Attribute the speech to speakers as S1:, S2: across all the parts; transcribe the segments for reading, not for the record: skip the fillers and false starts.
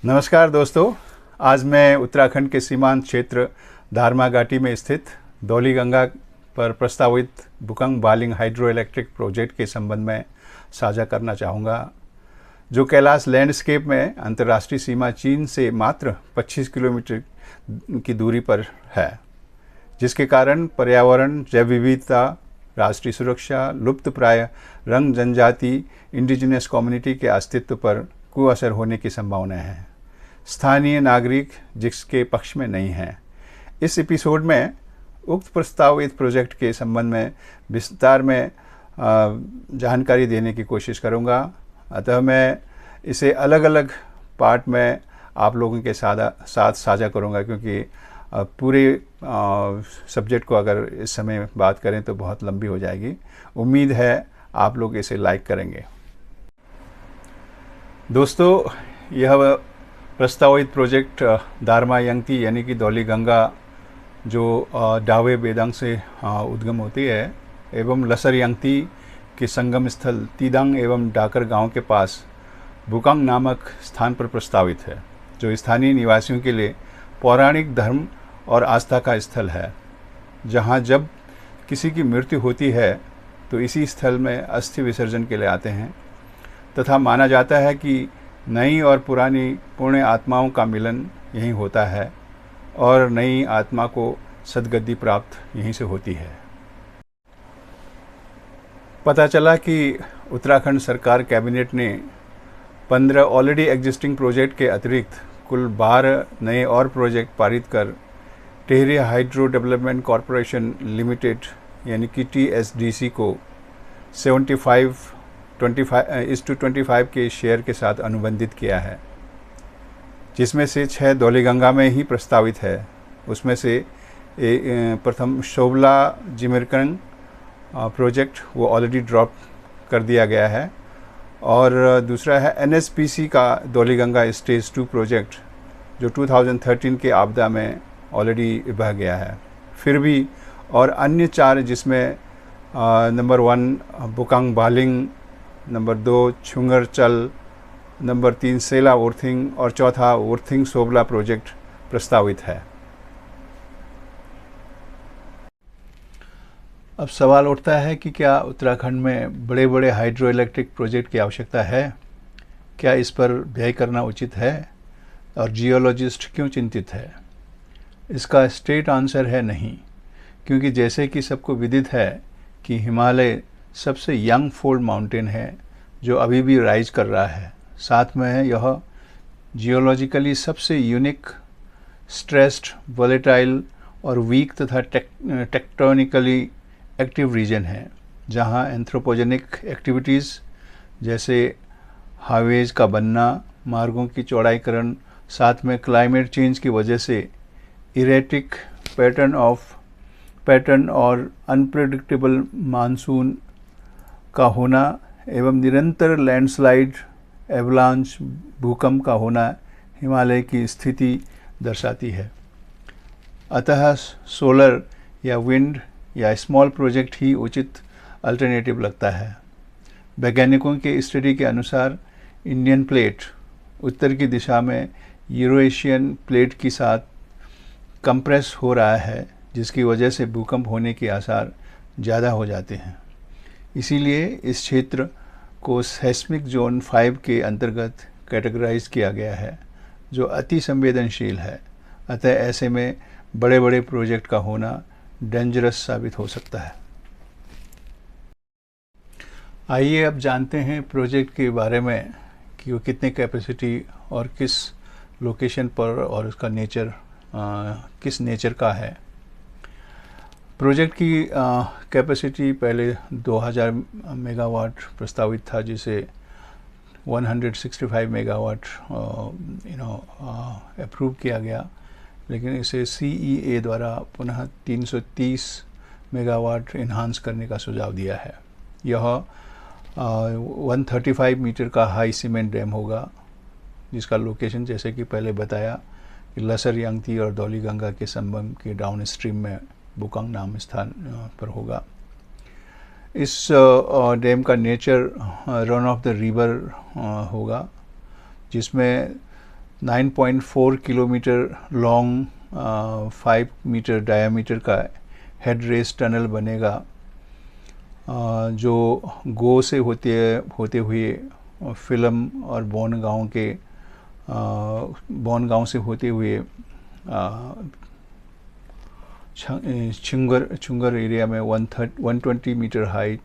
S1: नमस्कार दोस्तों, आज मैं उत्तराखंड के सीमांत क्षेत्र धारमा घाटी में स्थित धौलीगंगा पर प्रस्तावित बुकंग बालिंग हाइड्रो इलेक्ट्रिक प्रोजेक्ट के संबंध में साझा करना चाहूँगा, जो कैलाश लैंडस्केप में अंतर्राष्ट्रीय सीमा चीन से मात्र 25 किलोमीटर की दूरी पर है, जिसके कारण पर्यावरण, जैव विविधता, राष्ट्रीय सुरक्षा, लुप्तप्राय रंग जनजाति, इंडिजिनस कम्युनिटी के अस्तित्व पर कुअसर होने की संभावना है। स्थानीय नागरिक जिसके पक्ष में नहीं हैं। इस एपिसोड में उक्त प्रस्तावित प्रोजेक्ट के संबंध में विस्तार में जानकारी देने की कोशिश करूंगा। अतः मैं इसे अलग अलग पार्ट में आप लोगों के साथ साझा करूंगा, क्योंकि पूरे सब्जेक्ट को अगर इस समय बात करें तो बहुत लंबी हो जाएगी। उम्मीद है आप लोग इसे लाइक करेंगे। दोस्तों, यह प्रस्तावित प्रोजेक्ट धारमा यंगती यानी कि धौलीगंगा जो डावे बेदांग से उद्गम होती है एवं लसर यंगती के संगम स्थल तीदांग एवं डाकर गांव के पास बुकांग नामक स्थान पर प्रस्तावित है, जो स्थानीय निवासियों के लिए पौराणिक धर्म और आस्था का स्थल है, जहां जब किसी की मृत्यु होती है तो इसी स्थल में अस्थि विसर्जन के लिए आते हैं तथा माना जाता है कि नई और पुरानी पुण्य आत्माओं का मिलन यहीं होता है और नई आत्मा को सद्गति प्राप्त यहीं से होती है। पता चला कि उत्तराखंड सरकार कैबिनेट ने 15 ऑलरेडी एग्जिस्टिंग प्रोजेक्ट के अतिरिक्त कुल 12 नए और प्रोजेक्ट पारित कर Tehri hydro development corporation limited यानी कि THDC को 75:25 के शेयर के साथ अनुबंधित किया है, जिसमें से 6 धौलीगंगा में ही प्रस्तावित है। उसमें से प्रथम शोभला जिमिरकंग प्रोजेक्ट वो ऑलरेडी ड्रॉप कर दिया गया है, और दूसरा है NSPC का धौलीगंगा स्टेज 2 प्रोजेक्ट, जो 2013 के आपदा में ऑलरेडी बह गया है। फिर भी और अन्य 4 जिसमें नंबर 1 बुकांग बालिंग, नंबर 2 छुंगर चल, नंबर 3 सेला ओरथिंग और चौथा ओरथिंग सोबला प्रोजेक्ट प्रस्तावित है। अब सवाल उठता है कि क्या उत्तराखंड में बड़े बड़े हाइड्रो इलेक्ट्रिक प्रोजेक्ट की आवश्यकता है? क्या इस पर व्यय करना उचित है? और जियोलॉजिस्ट क्यों चिंतित है? इसका स्ट्रेट आंसर है नहीं, क्योंकि जैसे कि सबको विदित है कि हिमालय सबसे यंग फोल्ड माउंटेन है जो अभी भी राइज कर रहा है। साथ में है यह जियोलॉजिकली सबसे यूनिक, स्ट्रेस्ड, वोलेटाइल और वीक तथा टेक्टोनिकली एक्टिव रीजन है, जहां एंथ्रोपोजेनिक एक्टिविटीज़ जैसे हाईवेज का बनना, मार्गों की चौड़ाईकरण, साथ में क्लाइमेट चेंज की वजह से इरेटिक पैटर्न और अनप्रेडिक्टेबल मानसून का होना एवं निरंतर लैंडस्लाइड, एवलांच, भूकंप का होना हिमालय की स्थिति दर्शाती है। अतः सोलर या विंड या स्मॉल प्रोजेक्ट ही उचित अल्टरनेटिव लगता है। वैज्ञानिकों के स्टडी के अनुसार इंडियन प्लेट उत्तर की दिशा में यूरेशियन प्लेट के साथ कंप्रेस हो रहा है, जिसकी वजह से भूकंप होने के आसार ज़्यादा हो जाते हैं। इसीलिए इस क्षेत्र को सेस्मिक जोन 5 के अंतर्गत कैटेगराइज किया गया है, जो अति संवेदनशील है। अतः ऐसे में बड़े बड़े प्रोजेक्ट का होना डेंजरस साबित हो सकता है। आइए अब जानते हैं प्रोजेक्ट के बारे में कि वो कितने कैपेसिटी और किस लोकेशन पर और उसका नेचर किस नेचर का है। प्रोजेक्ट की कैपेसिटी पहले 2000 मेगावाट प्रस्तावित था, जिसे 165 मेगावाट अप्रूव किया गया, लेकिन इसे CEA द्वारा पुनः 330 मेगावाट इन्हांस करने का सुझाव दिया है। यह 135 मीटर का हाई सीमेंट डैम होगा, जिसका लोकेशन जैसे कि पहले बताया कि लसर यंगती और धौलीगंगा के संगम के डाउन स्ट्रीम में बुकांग नाम स्थान पर होगा। इस डैम का nature run of the river होगा, जिसमें 9.4 किलोमीटर लॉन्ग 5 मीटर डायामीटर का हेड रेस टनल बनेगा, जो गो से होते हुए फिल्म और बोनगांव से होते हुए छुंगर एरिया में 120 मीटर हाइट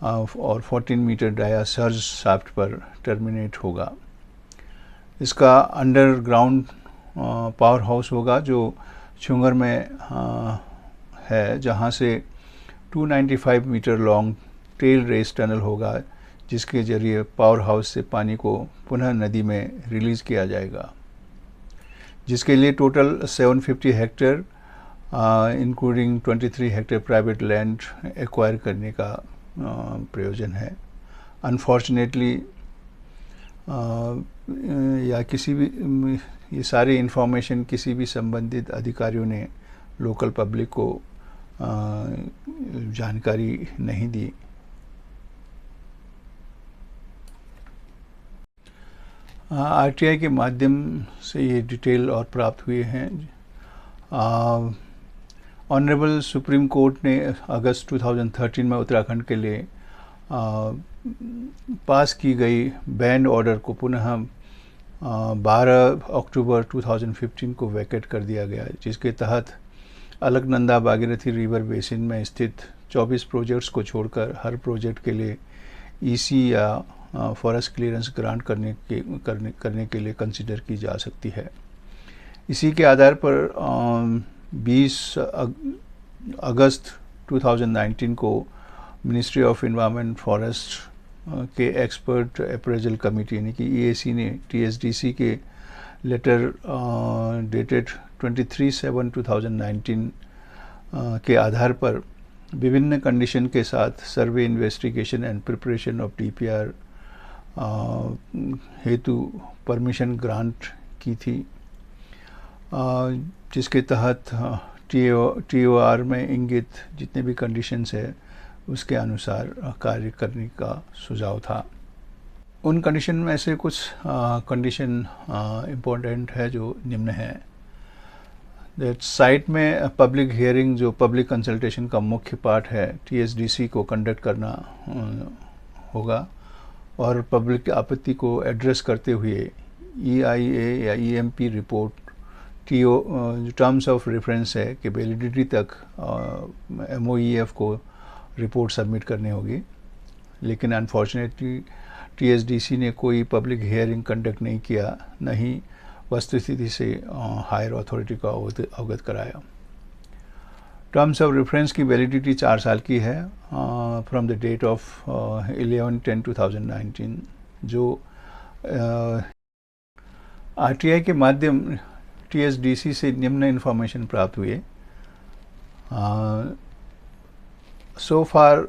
S1: और 14 मीटर डाया सर्ज शाफ्ट पर टर्मिनेट होगा। इसका अंडरग्राउंड पावर हाउस होगा जो छुंगर में है, जहां से 295 metre long tail race tunnel होगा, जिसके जरिए पावर हाउस से पानी को पुनः नदी में रिलीज किया जाएगा, जिसके लिए total 750 hectare including 23 hectare private land acquire करने का प्रयोजन है। अनफॉर्चुनेटली या किसी भी ये सारी इंफॉर्मेशन किसी भी संबंधित अधिकारियों ने लोकल पब्लिक को जानकारी नहीं दी। आरटीआई के माध्यम से ये डिटेल और प्राप्त हुए हैं। ऑनरेबल सुप्रीम कोर्ट ने अगस्त 2013 में उत्तराखंड के लिए पास की गई बैन ऑर्डर को पुनः 12 अक्टूबर 2015 को वैकेट कर दिया गया, जिसके तहत अलकनंदा भागीरथी रिवर बेसिन में स्थित 24 प्रोजेक्ट्स को छोड़कर हर प्रोजेक्ट के लिए ईसी या फॉरेस्ट क्लियरेंस ग्रांट करने के लिए कंसिडर की जा सकती है। इसी के आधार पर 20 अगस्त 2019 को मिनिस्ट्री ऑफ एनवायरनमेंट फॉरेस्ट के एक्सपर्ट अप्रेजल कमेटी यानी कि EAC ने TSDC के लेटर डेटेड 23/7/2019 के आधार पर विभिन्न कंडीशन के साथ survey investigation and preparation of DPR हेतु परमिशन ग्रांट की थी, जिसके तहत TOR में इंगित जितने भी कंडीशंस है उसके अनुसार कार्य करने का सुझाव था। उन कंडीशन में से कुछ कंडीशन इम्पोर्टेंट है जो निम्न है। दैट साइट में पब्लिक हियरिंग जो पब्लिक कंसल्टेशन का मुख्य पार्ट है TSDC को कंडक्ट करना होगा और पब्लिक आपत्ति को एड्रेस करते हुए EIA या EMP रिपोर्ट जो टर्म्स ऑफ रेफरेंस है कि वैलिडिटी तक MOEF को रिपोर्ट सबमिट करनी होगी। लेकिन अनफॉर्चुनेटली TSDC ने कोई पब्लिक हियरिंग कंडक्ट नहीं किया, न ही वस्तुस्थिति से हायर अथॉरिटी को अवगत कराया। टर्म्स ऑफ रेफरेंस की वैलिडिटी 4 साल की है फ्रॉम द डेट ऑफ 11/10/2019, जो RTI के माध्यम TSDC से निम्न इन्फॉर्मेशन प्राप्त हुई। सो फार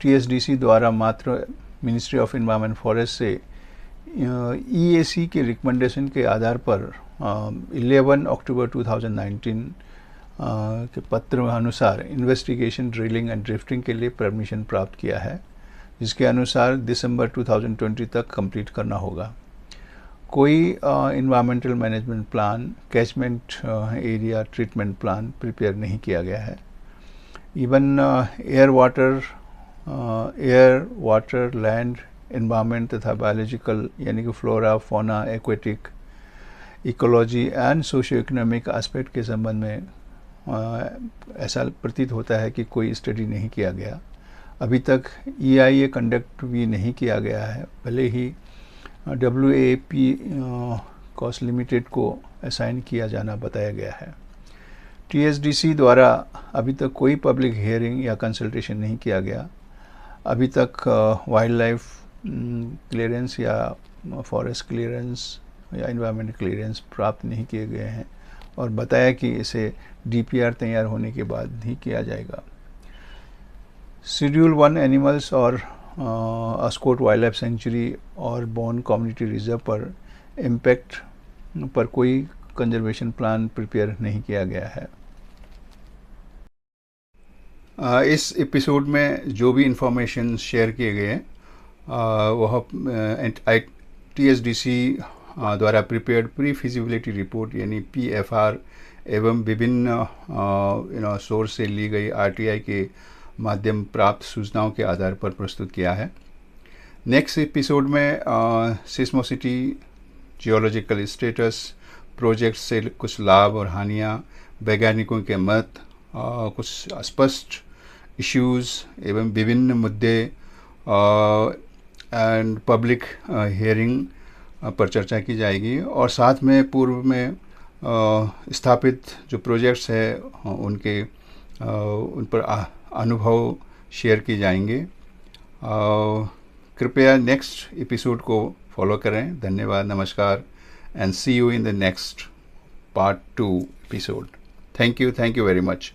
S1: TSDC द्वारा मात्र मिनिस्ट्री ऑफ एनवायरनमेंट फॉरेस्ट से EAC के रिकमेंडेशन के आधार पर 11 अक्टूबर 2019 के पत्र अनुसार इन्वेस्टिगेशन, ड्रिलिंग एंड ड्रिफ्टिंग के लिए परमिशन प्राप्त किया है, जिसके अनुसार दिसंबर 2020 तक कंप्लीट करना होगा। कोई environmental management plan, catchment area treatment plan prepare नहीं किया गया है। Even air, water, land, environment तथा बायोलॉजिकल यानी कि flora, fauna, aquatic, ecology and socio economic aspect के संबंध में ऐसा प्रतीत होता है कि कोई स्टडी नहीं किया गया। अभी तक EIA कंडक्ट भी नहीं किया गया है, भले ही WAP कॉस्ट लिमिटेड को असाइन किया जाना बताया गया है। TSDC द्वारा अभी तक कोई पब्लिक हियरिंग या कंसल्टेशन नहीं किया गया। अभी तक वाइल्ड लाइफ क्लियरेंस या फॉरेस्ट क्लियरेंस या इन्वायरमेंट क्लियरेंस प्राप्त नहीं किए गए हैं और बताया कि इसे DPR तैयार होने के बाद ही किया जाएगा। शेड्यूल 1 एनिमल्स और अस्कोट वाइल्ड लाइफ सेंचुरी और बोन कम्युनिटी रिजर्व पर इम्पैक्ट पर कोई कंजर्वेशन प्लान प्रिपेयर नहीं किया गया है। इस एपिसोड में जो भी इंफॉर्मेशन शेयर किए गए हैं वह TSDC द्वारा प्रिपेयर्ड प्री फिजिबिलिटी रिपोर्ट यानी PFR एवं विभिन्न सोर्स से ली गई RTI के माध्यम प्राप्त सूचनाओं के आधार पर प्रस्तुत किया है। नेक्स्ट एपिसोड में सिस्मोसिटी, जियोलॉजिकल स्टेटस, प्रोजेक्ट से कुछ लाभ और हानियाँ, वैज्ञानिकों के मत, कुछ स्पष्ट इश्यूज़ एवं विभिन्न मुद्दे एंड पब्लिक हियरिंग पर चर्चा की जाएगी और साथ में पूर्व में स्थापित जो प्रोजेक्ट्स है उनके उन पर अनुभव शेयर किए जाएंगे। कृपया नेक्स्ट एपिसोड को फॉलो करें। धन्यवाद, नमस्कार, and see you in the next part 2 episode. Thank you very much.